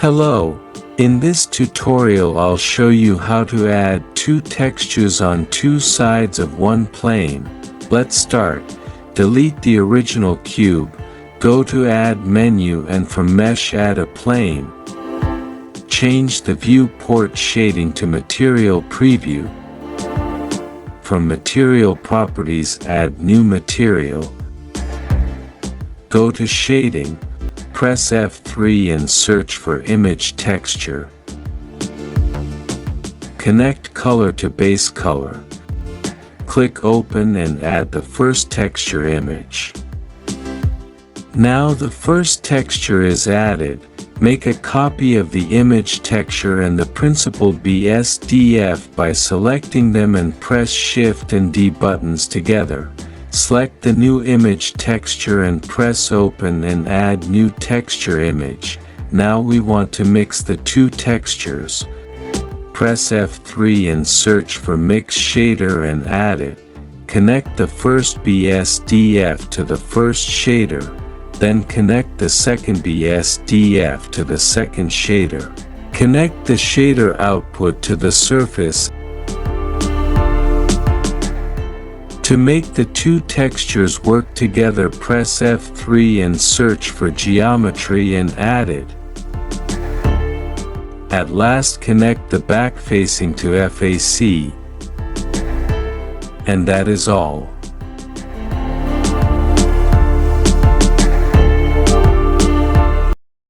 Hello, in this tutorial I'll show you how to add two textures on two sides of one plane. Let's start. Delete the original cube, go to Add menu and from Mesh add a plane. Change the viewport shading to Material Preview. From Material Properties add New Material. Go to Shading. Press F3 and search for Image Texture. Connect color to base color. Click Open and add the first texture image. Now the first texture is added. Make a copy of the image texture and the principal BSDF by selecting them and press Shift and D buttons together. Select the new image texture and press Open and add new texture image. Now we want to mix the two textures. Press F3 and search for Mix Shader and add it. Connect the first BSDF to the first shader, then connect the second BSDF to the second shader. Connect the shader output to the surface. To make the two textures work together, press F3 and search for Geometry and add it. At last connect the back facing to FAC. And that is all.